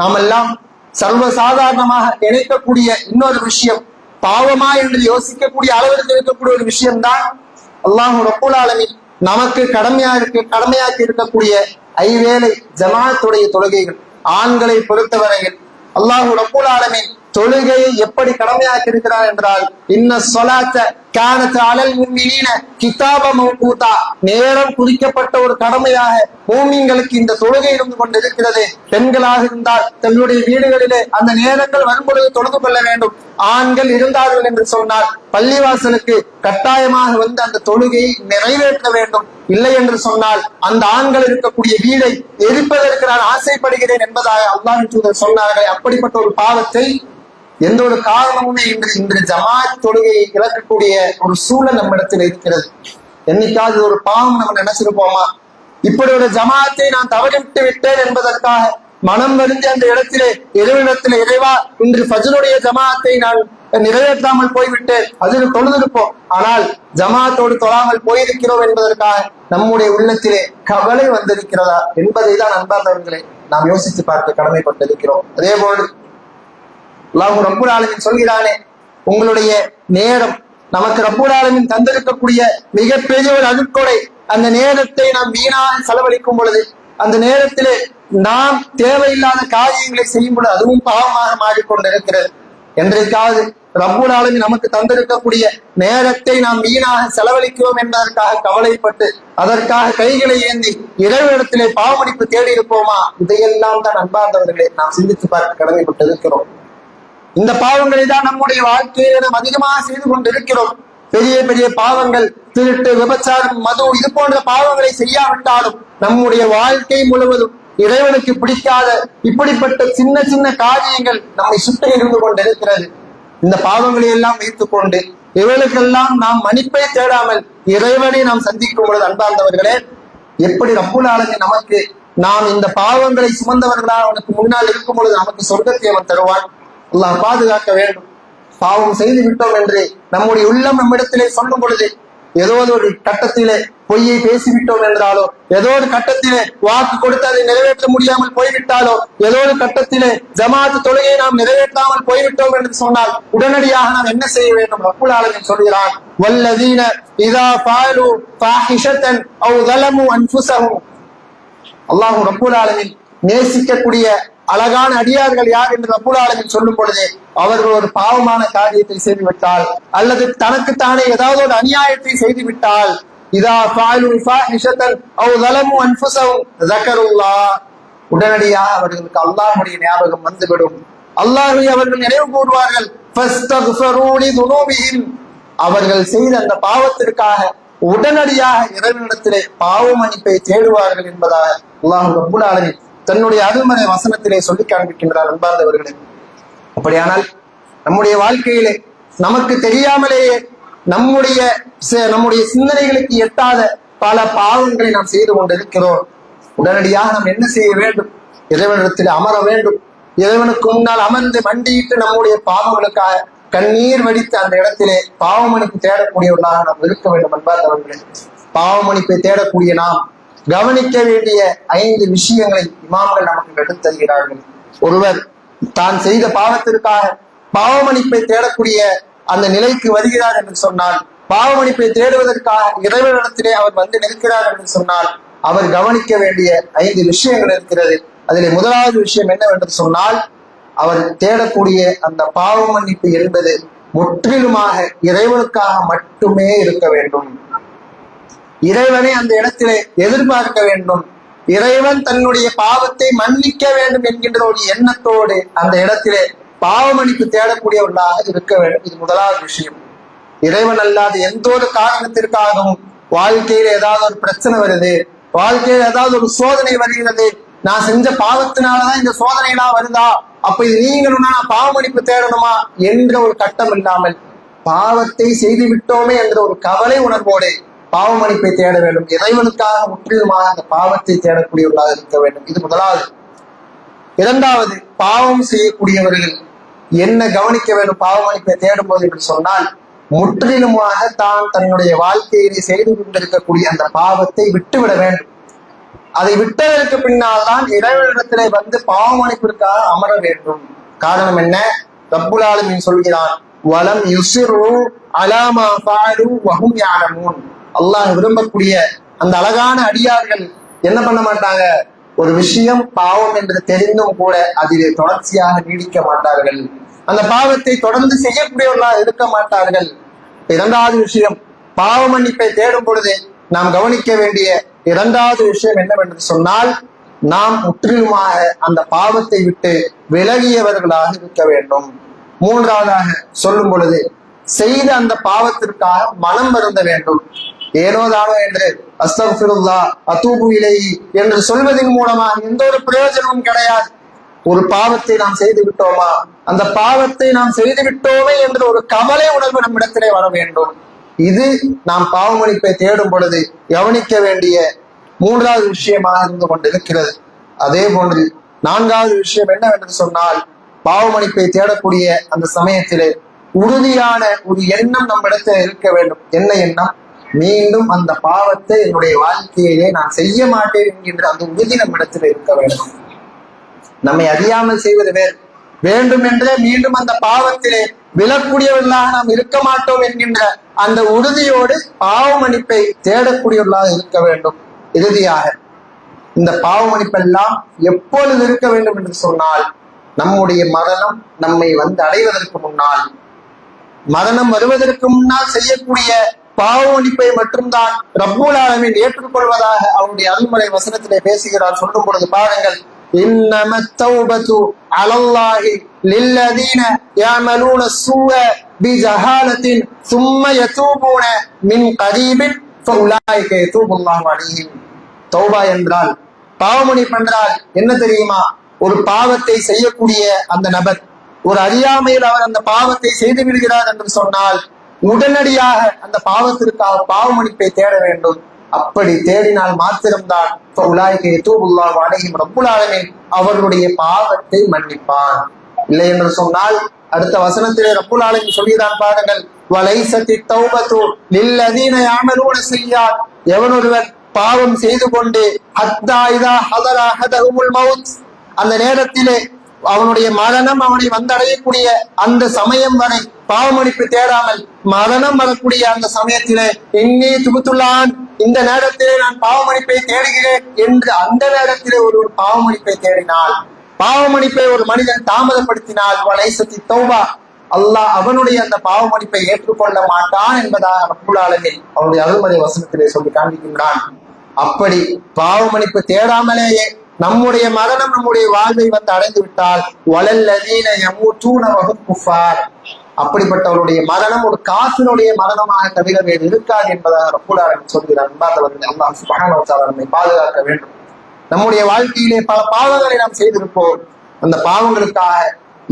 நாம் எல்லாம் சர்வசாதாரணமாக நினைக்கக்கூடிய இன்னொரு விஷயம், பாவமா என்று யோசிக்கக்கூடிய அளவிற்கு இருக்கக்கூடிய ஒரு விஷயம்தான் அல்லாஹ் ரப்புல் ஆலமீன் நமக்கு கடமையாக்கி இருக்கக்கூடிய ஐவேளை ஜமாத்துடைய தொழுகைகள். ஆண்களை பொறுத்தவரையில் அல்லாஹ் ரப்புல் ஆலமீன் தொழுகையை எப்படி கடமையாக்கி இருக்கிறார் என்றால், இன்ன ஸலாத்த கானத் அலல் முஃமினீன கிதாப மவ்கூதா, நேரம் குறிக்கப்பட்ட ஒரு கடமையாக மூமின்களுக்கு இந்த தொழுகை இருந்து கொண்டிருக்கிறது. பெண்களாக இருந்தால் தங்களுடைய வீடுகளிலே அந்த நேரங்கள் வரும்பொழுது தொழுது கொள்ள வேண்டும். ஆண்கள் இருந்தார்கள் என்று சொன்னால் பள்ளிவாசலுக்கு கட்டாயமாக வந்து அந்த தொழுகையை நிறைவேற்ற வேண்டும். இல்லை என்று சொன்னால் அந்த ஆண்கள் இருக்கக்கூடிய வீடை எரிப்பதற்கு நான் ஆசைப்படுகிறேன் என்பதாக அல்லாஹ்வின் தூதர் சொன்னார்கள். அப்படிப்பட்ட ஒரு பாவத்தை எந்த ஒரு காரணமுமே இன்று ஜமாத் தொழுகையை இழக்கக்கூடிய ஒரு சூழல் நம்மிடத்தில் இருக்கிறது. என்னைக்காவது ஒரு பாவம் நம்ம நினைச்சிருப்போமா? இப்படி ஒரு ஜமாத்தை நான் தவறிவிட்டு விட்டேன் என்பதற்காக மனம் வருந்தி அந்த இடத்திலே இறைவனிடத்திலே, இறைவா இன்று ஃபஜ்ருடைய ஜமாத்தை நான் நிறைவேற்றாமல் போய்விட்டேன், அதில் தொழுதிருப்போம், ஆனால் ஜமாத்தோடு தொழாமல் போயிருக்கிறோம் என்பதற்காக நம்முடைய உள்ளத்திலே கவலை வந்திருக்கிறதா என்பதை தான் அன்பார்ந்தவர்களே நாம் யோசித்து பார்க்க கடமைப்பட்டிருக்கிறோம். அதே போன்று அல்லாஹ் ரப்புல் ஆலமீன் சொல்கிறானே, உங்களுடைய நேரம் நமக்கு ரப்புல் ஆலமீன் தந்திருக்கக்கூடிய மிகப்பெரிய ஒரு அருட்கொடை. அந்த நேரத்தை நாம் வீணாக செலவழிக்கும் பொழுது, அந்த நேரத்திலே நாம் தேவையில்லாத காரியங்களை செய்யும் பொழுது அதுவும் பாவமாக மாறிக்கொண்டிருக்கிறது. என்றைக்காவது ரப்புல் ஆலமீன் நமக்கு தந்திருக்கக்கூடிய நேரத்தை நாம் வீணாக செலவழிக்கிறோம் என்பதற்காக கவலைப்பட்டு அதற்காக கைகளை ஏந்தி இறைவனிடத்திலே பாவமன்னிப்பு தேடி இருப்போமா? இதையெல்லாம் தான் அன்பார்ந்தவர்களே நாம் சிந்தித்து பார்க்க கடமைப்பட்டு இருக்கிறோம். இந்த பாவங்களை தான் நம்முடைய வாழ்க்கையை நாம் அதிகமாக செய்து கொண்டிருக்கிறோம். பெரிய பெரிய பாவங்கள், திருட்டு, விபச்சாரம், மது, இது போன்ற பாவங்களை செய்யாவிட்டாலும் நம்முடைய வாழ்க்கை முழுவதும் இறைவனுக்கு பிடிக்காத இப்படிப்பட்ட சின்ன சின்ன காரியங்கள் நம்மை சுற்றி இருந்து கொண்டிருக்கிறது. இந்த பாவங்களை எல்லாம் வைத்துக் கொண்டு இவர்களுக்கெல்லாம் நாம் மன்னிப்பை தேடாமல் இறைவனை நாம் சந்திக்கும் பொழுது அன்பார்ந்தவர்களே, எப்படி ரப்புல் ஆலமீன் நமக்கு நாம் இந்த பாவங்களை சுமந்தவர்களாக அவனுக்கு முன்னால் இருக்கும் பொழுது நமக்கு சொர்க்கத்தை அவன் தருவான். அல்லாஹ் பாதுகாக்க வேண்டும். பாவம் செய்து விட்டோம் என்று நம்முடைய உள்ளம் நம்மிடத்திலே சொல்லும் பொழுது, ஏதோ ஒரு கட்டத்திலே பொய்யை பேசிவிட்டோம் என்றாலோ, ஏதோ ஒரு கட்டத்திலே வாக்கு கொடுத்து அதை நிறைவேற்ற முடியாமல் போய்விட்டாலோ, ஏதோ ஒரு கட்டத்திலே ஜமாத் தொழுகையை நாம் நிறைவேற்றாமல் போய்விட்டோம் என்று சொன்னால் உடனடியாக நாம் என்ன செய்ய வேண்டும்? ரப்புல் ஆலமீன் சொல்கிறான், வல்லதீன இதா ஃபஅலு ஃபாஹிஷத்தன் அவ் ஸலமு அன்ஃபுஸஹும். அல்லாஹ் ரப்புல் ஆலமீன் நேசிக்கக்கூடிய அழகான அடியார்கள் யார் என்று ரப்புல் ஆலமீன் சொல்லும் பொழுது, அவர்கள் ஒரு பாவமான காரியத்தை செய்துவிட்டால் அல்லது தனக்குத்தானே ஏதாவது ஒரு அநியாயத்தை செய்துவிட்டால், இதா ஃபஅலு ஃபாஹிஷத்தன் அவ் ஸலமு அன்ஃபுஸஹும் ஸக்கருல்லாஹ், உடனடியாக அவர்களுக்கு அல்லாஹ்வுடைய ஞாபகம் வந்துவிடும். அல்லாஹ்வை அவர்கள் நினைவு கூறுவார்கள். ஃபஸ்தக்ஃபிரு லிதுனூபிஹிம், அவர்கள் செய்த அந்த பாவத்திற்காக உடனடியாக இறைவனிடத்திலே பாவ மன்னிப்பை தேடுவார்கள் என்பதாக அல்லாஹ் ரப்புல் ஆலமீன் தன்னுடைய அருள்மறை வசனத்திலே சொல்லி காண்பிக்கின்றார். அன்பார்ந்தவர்களே, அப்படியானால் நம்முடைய வாழ்க்கையிலே நமக்கு தெரியாமலேயே நம்முடைய சிந்தனைகளுக்கு எட்டாத பல பாவங்களை நாம் செய்து கொண்டிருக்கிறோம். உடனடியாக நாம் என்ன செய்ய வேண்டும்? இறைவனிடத்தில் அமர வேண்டும். இறைவனுக்கு முன்னால் அமர்ந்து மண்டியிட்டு நம்முடைய பாவங்களுக்காக கண்ணீர் வடித்து அந்த இடத்திலே பாவமன்னிப்பு தேடக்கூடியவர்களாக நாம் இருக்க வேண்டும். அன்பார்ந்தவர்களே, பாவமன்னிப்பை தேடக்கூடிய நாம் கவனிக்க வேண்டிய 5 விஷயங்களை இமாம்கள் நமக்கு எடுத்து தருகிறார்கள். ஒருவர் தான் செய்த பாவத்திற்காக பாவமன்னிப்பை தேடக்கூடிய அந்த நிலைக்கு வருகிறார் என்று சொன்னால், பாவமன்னிப்பை தேடுவதற்காக இறைவனிடத்திலே அவர் வந்து நிற்கிறார் என்று சொன்னால், அவர் கவனிக்க வேண்டிய 5 விஷயங்கள் இருக்கிறது. அதிலே முதலாவது விஷயம் என்னவென்று சொன்னால், அவர் தேடக்கூடிய அந்த பாவ மன்னிப்பு என்பது முற்றிலுமாக இறைவனுக்காக மட்டுமே இருக்க வேண்டும். இறைவனை அந்த இடத்திலே எதிர்பார்க்க வேண்டும். இறைவன் தன்னுடைய பாவத்தை மன்னிக்க வேண்டும் என்கின்ற ஒரு எண்ணத்தோடு அந்த இடத்திலே பாவ மன்னிப்பு தேடக்கூடியவர்களாக இருக்க வேண்டும். இது முதலாவது விஷயம். இறைவன் அல்லாத எந்த ஒரு காரணத்திற்காகவும் வாழ்க்கையில் ஏதாவது ஒரு பிரச்சனை வருது, வாழ்க்கையில் ஏதாவது ஒரு சோதனை வருகிறது, நான் செஞ்ச பாவத்தினாலதான் இந்த சோதனை எல்லாம் வருதா, அப்ப இது நீங்களும் நான் பாவ மன்னிப்பு தேடணுமா என்ற ஒரு கட்டம் இல்லாமல், பாவத்தை செய்து விட்டோமே என்ற ஒரு கவலை உணர்வோடு பாவ மன்னிப்பை தேட வேண்டும். இறைவனுக்காக முற்றிலுமாக அந்த பாவத்தை தேடக்கூடியவர்களாக இருக்க வேண்டும். இது முதலாவது. இரண்டாவது, பாவம் செய்யக்கூடியவர்கள் என்ன கவனிக்க வேண்டும் பாவ மன்னிப்பை தேடும் போது என்று சொன்னால், முற்றிலுமாக தான் தன்னுடைய வாழ்க்கையிலே செய்து கொண்டிருக்கக்கூடிய அந்த பாவத்தை விட்டுவிட வேண்டும். அதை விட்டதற்கு பின்னால் தான் இறைவனிடத்திலே வந்து பாவ மன்னிப்பிற்காக அமர வேண்டும். காரணம் என்ன? ரப்புல் ஆலமீன் சொல்கிறான், வலம் யுஸிரு அலா மா ஃபஅலு வஹும் யஅலமூன். அல்லாஹ் விரும்பக்கூடிய அந்த அழகான அடியார்கள் என்ன பண்ண மாட்டாங்க? ஒரு விஷயம் பாவம் என்று தெரிந்தும் கூட அதிலே தொடர்ச்சியாக நீடிக்க மாட்டார்கள். அந்த பாவத்தை தொடர்ந்து செய்யக்கூடியவர்களாக இருக்க மாட்டார்கள். இரண்டாவது விஷயம், பாவ மன்னிப்பை தேடும் பொழுது நாம் கவனிக்க வேண்டிய இரண்டாவது விஷயம் என்னவென்று சொன்னால், நாம் முற்றிலுமாக அந்த பாவத்தை விட்டு விலகியவர்களாக இருக்க வேண்டும். மூன்றாவதாக சொல்லும் பொழுது, செய்த அந்த பாவத்திற்காக மனம் வருந்த வேண்டும். ஏனோதானோ என்று அஸ்தக்ஃபிருல்லாஹ் அதூபு இலைஹி என்று சொல்வதன் மூலமாக எந்த ஒரு பிரயோஜனமும் கிடையாது. ஒரு பாவத்தை நாம் செய்து விட்டோமா, அந்த பாவத்தை நாம் செய்து விட்டோமே என்ற ஒரு கவலை உணர்வு நம்மிடத்திலே வர வேண்டும். இது நாம் பாவ மன்னிப்பை தேடும் பொழுது கவனிக்க வேண்டிய மூன்றாவது விஷயமாக இருந்து கொண்டிருக்கிறது. அதே போன்று நான்காவது விஷயம் என்னவென்று சொன்னால், பாவ மன்னிப்பை தேடக்கூடிய அந்த சமயத்திலே உறுதியான ஒரு எண்ணம் நம்மிடத்தில் இருக்க வேண்டும். என்ன எண்ணம்? மீண்டும் அந்த பாவத்தை என்னுடைய வாழ்க்கையிலே நான் செய்ய மாட்டேன் என்கின்ற அந்த உறுதி நம்மிடத்தில் இருக்க வேண்டும். நம்மை அறியாமல் செய்வது வேறு, வேண்டும் என்றே மீண்டும் அந்த பாவத்திலே விழக்கூடியவர்களாக நாம் இருக்க மாட்டோம் என்கின்ற அந்த உறுதியோடு பாவ மன்னிப்பை தேடக்கூடியவர்களாக இருக்க வேண்டும். இறுதியாக இந்த பாவ மன்னிப்பெல்லாம் எப்பொழுது இருக்க வேண்டும் என்று சொன்னால், நம்முடைய மரணம் நம்மை வந்து அடைவதற்கு முன்னால், மரணம் வருவதற்கு முன்னால் செய்யக்கூடிய பாவ மன்னிப்பை மட்டும்தான் ரப்புல் ஆலமீன் ஏற்றுக்கொள்வதாக அவருடைய அருள்மறை வசனத்திலே பேசுகிறார். சொல்லும் பொழுது பாருங்கள், இன்னமத் தௌபத்து அலல்லாஹி லில்லதீன யஅமலூன ஸூஅ பிஜஹாலத்தின் ஸும்ம யதூபூன மின் கரீபின் ஃபஉலாயிக யதூபுல்லாஹு அலைஹிம். தௌபா என்றால், பாவ மன்னிப்பு என்றால் என்ன தெரியுமா? ஒரு பாவத்தை செய்யக்கூடிய அந்த நபர் ஒரு அறியாமையில் அவர் அந்த பாவத்தை செய்து விடுகிறார் என்று சொன்னால், உடனடியாக அந்த பாவத்திற்காக பாவ மன்னிப்பை தேட வேண்டும். அப்படி தேடினால் மாத்திரம்தான் ரப்புல் ஆலமீன் அவர்களுடைய பாவத்தை மன்னிப்பான். இல்லை என்று சொன்னால், அடுத்த வசனத்திலே ரப்புல் ஆலமீன் சொல்கிறான் பாருங்கள், வலைஸத்தி தௌபத்து லில்லதீன யஅமலூன ஸய்யிஆத். எவனொருவன் பாவம் செய்து கொண்டு ஹத்தா இதா ஹதர அஹதஹுமுல் மௌத், அந்த நேரத்திலே அவனுடைய மரணம் அவனை வந்தடையக்கூடிய அந்த சமயம் வரை பாவ மன்னிப்பு தேடாமல், மரணம் வரக்கூடிய அந்த சமயத்திலே இன்னி துபுத்துல்லான், இந்த நேரத்திலே நான் பாவ மன்னிப்பை தேடுகிறேன் என்று அந்த நேரத்திலே ஒரு பாவ மன்னிப்பை தேடினால், பாவ மன்னிப்பை ஒரு மனிதன் தாமதப்படுத்தினால், வலைஸத்தி தௌபா, அல்லாஹ் அவனுடைய அந்த பாவ மன்னிப்பை ஏற்றுக்கொள்ள மாட்டான் என்பதாக ரப்புல் ஆலமீன் அவருடைய அருள்மறை வசனத்திலே சொல்லி காண்பிக்கின்றான். அப்படி பாவ மன்னிப்பு தேடாமலேயே நம்முடைய மரணம் நம்முடைய வாழ்வை வந்து அடைந்து விட்டால், வலல்லதீன யமூதூன வஹும் குஃபார், அப்படிப்பட்டவருடைய மரணம் ஒரு காஃபிருடைய மரணமாக தவிர வேறு இருக்காது என்பதாக ரப்புல் ஆலமீன் சொல்கிறார். அல்லாஹ் சுப்ஹானஹு வ தஆலா நம்மை பாதுகாக்க வேண்டும். நம்முடைய வாழ்க்கையிலே பல பாவங்களை நாம் செய்திருப்போம். அந்த பாவங்களுக்காக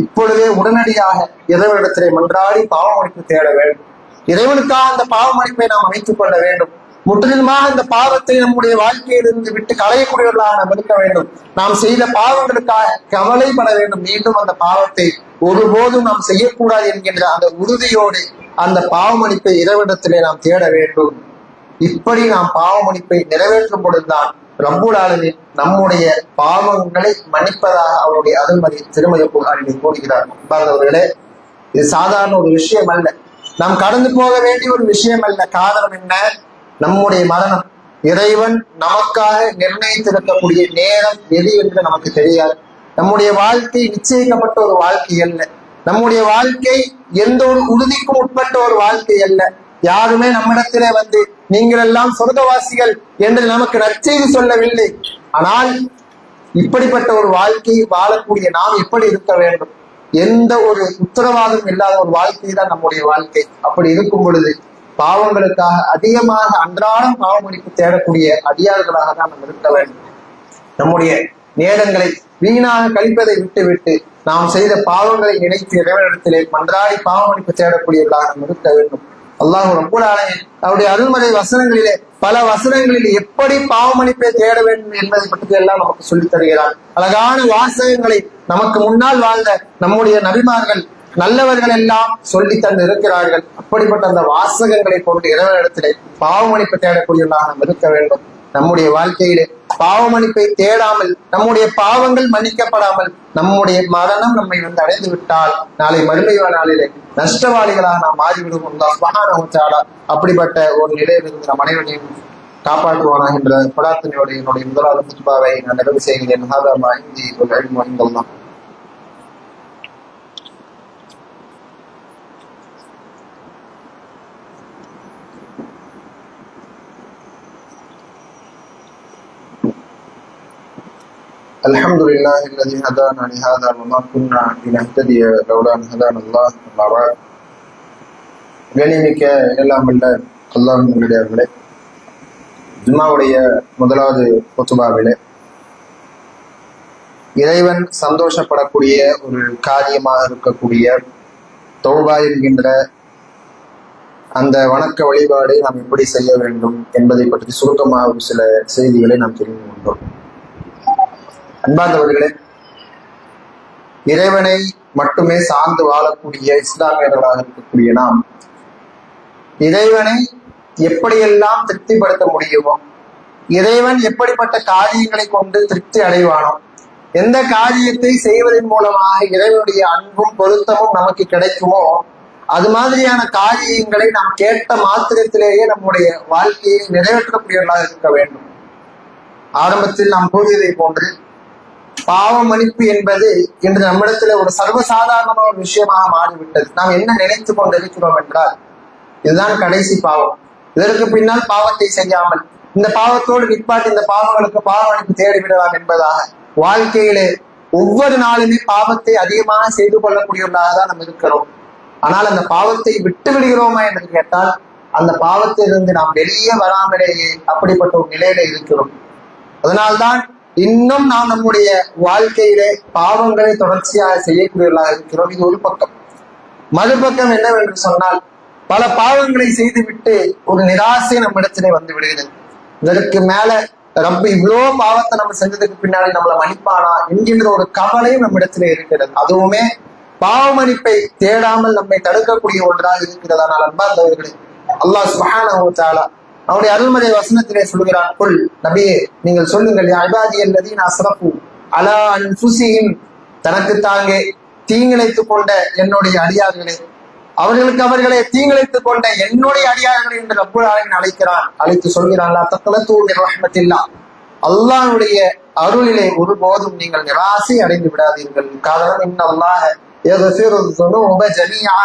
இப்பொழுதே உடனடியாக இறைவனிடத்திலே மன்றாடி பாவ மன்னிப்பு தேட வேண்டும். இறைவனுக்காக அந்த பாவ மன்னிப்பை நாம் அமைத்துக் கொள்ள வேண்டும். முற்றிலுமாக இந்த பாவத்தை நம்முடைய வாழ்க்கையிலிருந்து விட்டு களையக்கூடியவர்களாக நாம் இருக்க வேண்டும். நாம் செய்த பாவங்களுக்காக கவலைப்பட வேண்டும். மீண்டும் அந்த பாவத்தை ஒருபோதும் நாம் செய்யக்கூடாது என்கின்ற அந்த உறுதியோடு அந்த பாவ மன்னிப்பை இறைவனிடத்திலே நாம் தேட வேண்டும். இப்படி நாம் பாவ மன்னிப்பை நிறைவேற்றும் பொழுதுதான் ரப்புல் ஆலமீன் நம்முடைய பாவங்களை மன்னிப்பதாக அவருடைய அருள்மறை திருமறை குர்ஆனிலே கூறுகிறார். அவர்களே, இது சாதாரண ஒரு விஷயம் அல்ல, நாம் கடந்து போக வேண்டிய ஒரு விஷயம் அல்ல. காரணம் என்ன? நம்முடைய மரணம் இறைவன் நமக்காக நிர்ணயித்திருக்கக்கூடிய நேரம் எது என்று நமக்கு தெரியாது. நம்முடைய வாழ்க்கை நிச்சயிக்கப்பட்ட ஒரு வாழ்க்கை அல்ல. நம்முடைய வாழ்க்கை எந்த ஒரு உறுதிக்கும் உட்பட்ட ஒரு வாழ்க்கை அல்ல. யாருமே நம்மிடத்திலே வந்து நீங்கள் எல்லாம் சொர்க்கவாசிகள் என்று நமக்கு நற்செய்தி சொல்லவில்லை. ஆனால் இப்படிப்பட்ட ஒரு வாழ்க்கையை வாழக்கூடிய நாம் எப்படி இருக்க வேண்டும்? எந்த ஒரு உத்தரவாதம் இல்லாத ஒரு வாழ்க்கை தான் நம்முடைய வாழ்க்கை. அப்படி இருக்கும் பொழுது பாவங்களுக்காக அதிகமாக அன்றாடம் பாவமளிப்பு தேடக்கூடிய அடியார்களாக தான் நாம் இருக்க வேண்டும். நம்முடைய நேரங்களை வீணாக கழிப்பதை விட்டுவிட்டு நாம் செய்த பாவங்களை நினைத்து இறைவனிடத்திலே மன்றாடி பாவமளிப்பு தேடக்கூடியவர்களாக நாம் இருக்க வேண்டும். அல்லாஹ் ரப்பல் ஆலமீன் அவருடைய அருள்மறை வசனங்களிலே பல வசனங்களில் எப்படி பாவமளிப்பை தேட வேண்டும் என்பதை பற்றி எல்லாம் நமக்கு சொல்லித் தருகிறார். அழகான வாசகங்களை நமக்கு முன்னால் வாழ்ந்த நம்முடைய நபிமார்கள் நல்லவர்கள் எல்லாம் சொல்லி தந்து இருக்கிறார்கள். அப்படிப்பட்ட அந்த வாசகங்களை கொண்டு இறைவனிடத்திலே பாவமளிப்பை தேடக்கூடியவர்களாக நாம் இருக்க வேண்டும். நம்முடைய வாழ்க்கையிலே பாவமளிப்பை தேடாமல் நம்முடைய பாவங்கள் மன்னிக்கப்படாமல் நம்முடைய மரணம் நம்மை வந்து அடைந்து விட்டால் நாளை மறுமை நாளிலே நஷ்டவாளிகளாக நாம் மாறிவிடுவோம். சுப்ஹானஹு வ தஆலா அப்படிப்பட்ட ஒரு நிலையிலிருந்து நம் அனைவரையும் காப்பாற்றுவானா என்ற பிரார்த்தனையோடு என்னுடைய முதலாவது குத்பாவை நான் நிறைவு செய்கிறேன். ஹாதா மா இன்தி வல் இல்மு இன்தல்லாஹ். الحمد لله الذي هدانا لهذا وما كنا لنهتدي لولا ان هدانا الله. கண்ணியமிக்க எல்லாம் வல்ல அல்லாஹ்வின் நல்லடியார்களே, ஜும்மாவுடைய முதலாவது குத்பாவிலே இறைவன் சந்தோஷப்படக்கூடிய ஒரு காரியமாக இருக்கக்கூடிய தௌபா என்கின்ற அந்த வணக்க வழிபாடை நாம் எப்படி செய்ய வேண்டும் என்பதை பற்றி சுருக்கமாக ஒரு சில செய்திகளை நாம் தெரிந்து கொண்டோம். அன்பார்ந்தவர்களே, இறைவனை மட்டுமே சார்ந்து வாழக்கூடிய இஸ்லாமியர்களாக இருக்கக்கூடிய நாம் இறைவனை எப்படியெல்லாம் திருப்திப்படுத்த முடியுமோ, இறைவன் எப்படிப்பட்ட காரியங்களை கொண்டு திருப்தி அடைவானோ, எந்த காரியத்தை செய்வதன் மூலமாக இறைவனுடைய அன்பும் பொருத்தமும் நமக்கு கிடைக்குமோ அது மாதிரியான காரியங்களை நாம் கேட்ட மாத்திரத்திலேயே நம்முடைய வாழ்க்கையை நிறைவேற்றக்கூடியவர்களாக இருக்க வேண்டும். ஆரம்பத்தில் நாம் கூறியதை போன்று பாவ மன்னிப்பு என்பது இன்று நம்மிடத்துல ஒரு சர்வசாதாரணமான ஒரு விஷயமாக மாறிவிட்டது. நாம் என்ன நினைத்து கொண்டிருக்கிறோம் என்றால், இதுதான் கடைசி பாவம், இதற்கு பின்னால் பாவத்தை செய்யாமல் இந்த பாவத்தோடு நிற்பாட்டு இந்த பாவங்களுக்கு பாவ மன்னிப்பு தேடிவிடலாம் என்பதாக வாழ்க்கையிலே ஒவ்வொரு நாளுமே பாவத்தை அதிகமாக செய்து கொள்ளக்கூடியவர்களாக தான் நாம் இருக்கிறோம். ஆனால் அந்த பாவத்தை விட்டு விடுகிறோமா என்று கேட்டால் அந்த பாவத்திலிருந்து நாம் வெளியே வராமலேயே அப்படிப்பட்ட ஒரு நிலையில இருக்கிறோம். அதனால்தான் இன்னும் நாம் நம்முடைய வாழ்க்கையிலே பாவங்களை தொடர்ச்சியாக செய்யக்கூடியவர்களாக இருக்கிறோம். இது ஒரு பக்கம். மறுபக்கம் என்னவென்று சொன்னால், பல பாவங்களை செய்துவிட்டு ஒரு நிராசை நம்ம இடத்திலே வந்து விடுகிறது. இதற்கு மேல ரப்பு இவ்வளோ பாவத்தை நம்ம செஞ்சதுக்கு பின்னாடி நம்மளை மன்னிப்பானா என்கின்ற ஒரு கவலையும் நம்ம இடத்திலே இருக்கிறது. அதுவுமே பாவ மன்னிப்பை தேடாமல் நம்மை தடுக்கக்கூடிய ஒன்றாக இருக்கிறது. ஆனால் அன்பார்ந்தவர்களே, அல்லாஹ் சுப்ஹானஹு வ தஆலா அவருடைய அருள்மறை வசனத்திலே சொல்கிறான், குல் நபியே நீங்கள் சொல்லுங்கள், யா இபாதியல்லதீன அஸ்ரஃபு அலா அன்ஃபுஸிஹிம், தனக்கு தாங்கே தீங்கிழைத்துக் கொண்ட என்னுடைய அடியார்களே, அவர்களை தீங்கிழைத்துக் கொண்ட என்னுடைய அடியார்களே என்று ரப்புல் ஆலமீன் அழைக்கிறான். அழைத்து சொல்கிறான், லா தக்னது மின் ரஹ்மத்தில்லாஹ், அல்லாஹ்வுடைய அருளிலே ஒருபோதும் நீங்கள் நிராசை அடைந்து விடாதீர்கள். காரணம், இன்னல்லாஹ யக்ஃபிரு ذுனூப ஜமீஆ,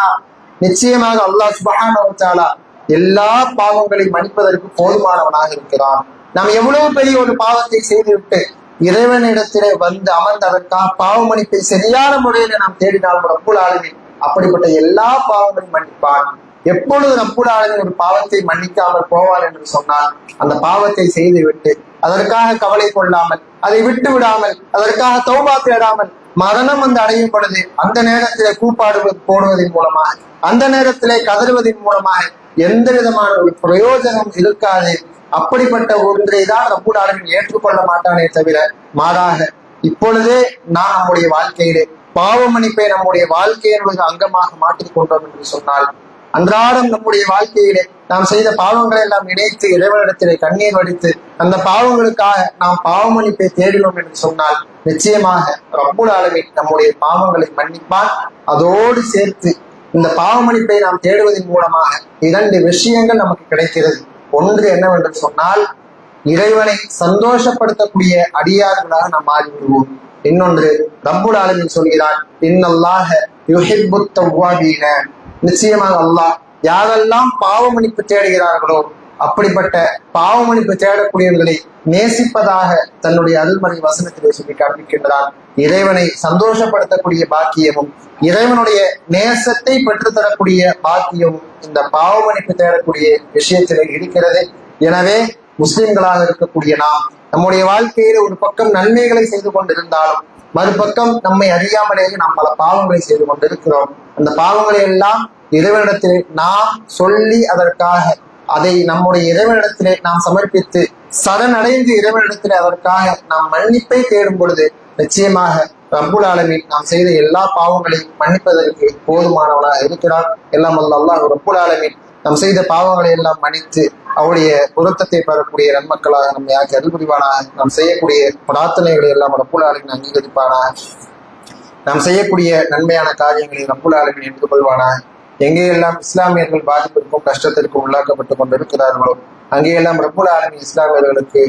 நிச்சயமாக அல்லாஹ் சுப்ஹானஹு வ தஆலா எல்லா பாவங்களையும் மன்னிப்பதற்கு போதுமானவனாக இருக்கிறான். நாம் எவ்வளவு பெரிய ஒரு பாவத்தை செய்துவிட்டு இறைவனிடத்திலே வந்து அமர்ந்து அதற்காக பாவ மன்னிப்பை சரியான முறையில நாம் தேடினாலும் ரப்புல் ஆலமீன் அப்படிப்பட்ட எல்லா பாவங்களையும் மன்னிப்பான். எப்பொழுது ரப்புல் ஆலமீன் ஒரு பாவத்தை மன்னிக்காமல் போவார் என்று சொன்னால், அந்த பாவத்தை செய்துவிட்டு அதற்காக கவலை கொள்ளாமல், அதை விட்டு விடாமல், அதற்காக தௌபா தேடாமல் மரணம் வந்து அடையும் பொழுது அந்த நேரத்திலே கூப்பாடு போடுவதன் மூலமாக, அந்த நேரத்திலே கதறுவதன் மூலமாக எந்த விதமான ஒரு பிரயோஜனம் இருக்காது. அப்படிப்பட்ட ஒன்றை தான் ரப்புல் ஆலமீன் ஏற்றுக்கொள்ள மாட்டானே தவிர, மாறாக இப்பொழுதே நாம் நம்முடைய வாழ்க்கையிலே பாவ மன்னிப்பை நம்முடைய வாழ்க்கையினுடைய அங்கமாக மாற்றிக்கொண்டோம் என்று சொன்னால், அன்றாடம் நம்முடைய வாழ்க்கையிலே நாம் செய்த பாவங்களை எல்லாம் இணைத்து இறைவனிடத்திலே கண்ணீர் வடித்து அந்த பாவங்களுக்காக நாம் பாவ மன்னிப்பை தேடினோம் என்று சொன்னால், நிச்சயமாக ரப்புல் ஆலமீன் நம்முடைய பாவங்களை மன்னிப்பான். அதோடு சேர்த்து இந்த பாவமன்னிப்பை நாம் தேடுவதன் மூலமாக 2 விஷயங்கள் நமக்கு கிடைக்கிறது. ஒன்று என்னவென்று சொன்னால், இறைவனை சந்தோஷப்படுத்தக்கூடிய அடியார்களாக நாம் மாறிவிடுவோம். இன்னொன்று, ரப்புல் ஆலமீன் சொல்கிறான், இன்னல்லாஹ யுஹிப்புத் தவ்வாபீன, நிச்சயமாக அல்லாஹ் யாரெல்லாம் பாவமன்னிப்பு தேடுகிறார்களோ அப்படிப்பட்ட பாவமன்னிப்பு தேடக்கூடியவர்களை நேசிப்பதாக தன்னுடைய அருள்மறை வசனத்திலே சொல்லி காண்பிக்கின்றான். இறைவனை சந்தோஷப்படுத்தக்கூடிய பாக்கியமும் இறைவனுடைய நேசத்தை பெற்றுத்தரக்கூடிய பாக்கியமும் இந்த பாவமன்னிப்பு தேடக்கூடிய விஷயத்திலே இருக்கிறது. எனவே முஸ்லிம்களாக இருக்கக்கூடிய நாம் நம்முடைய வாழ்க்கையில ஒரு பக்கம் நன்மைகளை செய்து கொண்டிருந்தாலும் மறுபக்கம் நம்மை அறியாமலேயே நாம் பல பாவங்களை செய்து கொண்டிருக்கிறோம். அந்த பாவங்களை எல்லாம் இறைவனிடத்திலே நாம் சொல்லி அதற்காக அதை நம்முடைய இறைவனிடத்திலே நாம் சமர்ப்பித்து சரணடைந்து இறைவனிடத்திலே அதற்காக நாம் மன்னிப்பை தேடும் பொழுது நிச்சயமாக ரப்புல் ஆலமீன் நாம் செய்த எல்லா பாவங்களையும் மன்னிப்பதற்கு போதுமானவனாக இருக்கிறார். எல்லாம் அல்லாஹ் ரப்புல் ஆலமீன் நாம் செய்த பாவங்களை எல்லாம் மன்னித்து அவருடைய பொருத்தத்தை பெறக்கூடிய நன்மக்களாக நம்மை ஆக்கி அருள் புரிவானாக. நாம் செய்யக்கூடிய பிரார்த்தனைகளை எல்லாம் ரப்புல் ஆலமீன் அங்கீகரிப்பானாக. நாம் செய்யக்கூடிய நன்மையான காரியங்களை ரப்புல் ஆலமீன் எடுத்துக்கொள்வானாக. எங்கேயெல்லாம் இஸ்லாமியர்கள் பாதிப்பிற்கும் கஷ்டத்திற்கும் உள்ளாக்கப்பட்டு கொண்டிருக்கிறார்களோ அங்கேயெல்லாம் ரப்புல் ஆலமீன் இஸ்லாமியர்களுக்கு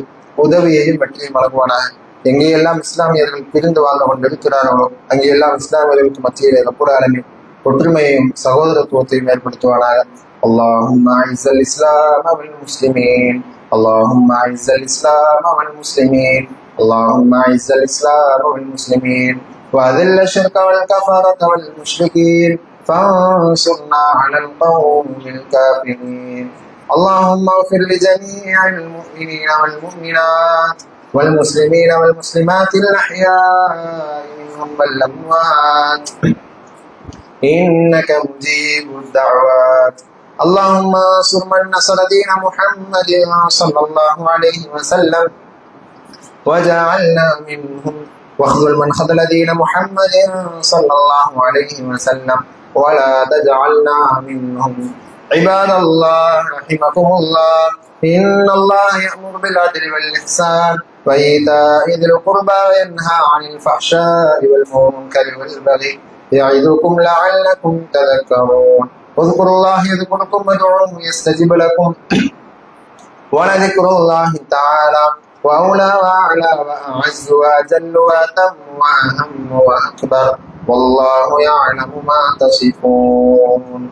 உதவியையும் வெற்றியும் வழங்குவானாக. எங்கேயெல்லாம் இஸ்லாமியர்கள் பிரிந்து வாழ்ந்து கொண்டிருக்கிறார்களோ அங்கேயெல்லாம் இஸ்லாமியர்களுக்கு மத்தியிலே ரப்புல் ஆலமீன் ஒற்றுமையையும் சகோதரத்துவத்தையும் ஏற்படுத்துவானாக. اللهم اعز الاسلام والمسلمين اللهم اعز الاسلام والمسلمين اللهم اعز الاسلام والمسلمين واذل الشرك والكفرة والمشركين فانصرنا على القوم الكافرين. اللهم اغفر لجميع المؤمنين والمؤمنات والمسلمين والمسلمات الأحياء منهم والأموات إنك مجيب الدعوات. اللهم انصر من نصر دين محمد صلى الله عليه وسلم وجعلنا منهم، واخذل من خذل دين محمد صلى الله عليه وسلم ولا تجعلنا منهم. عباد الله رحمكم الله، إن الله يأمر بالعدل والإحسان وإيتاء ذي القربى وينهى عن الفحشاء والمنكر والبغي يعظكم لعلكم تذكرون. اذكروا الله يذكركم وادعوه يستجب لكم ولذكر الله تعالى وأولى وأعلى وأعز وأجل وأتم وأهم وأكبر والله يعلم ما تصفون.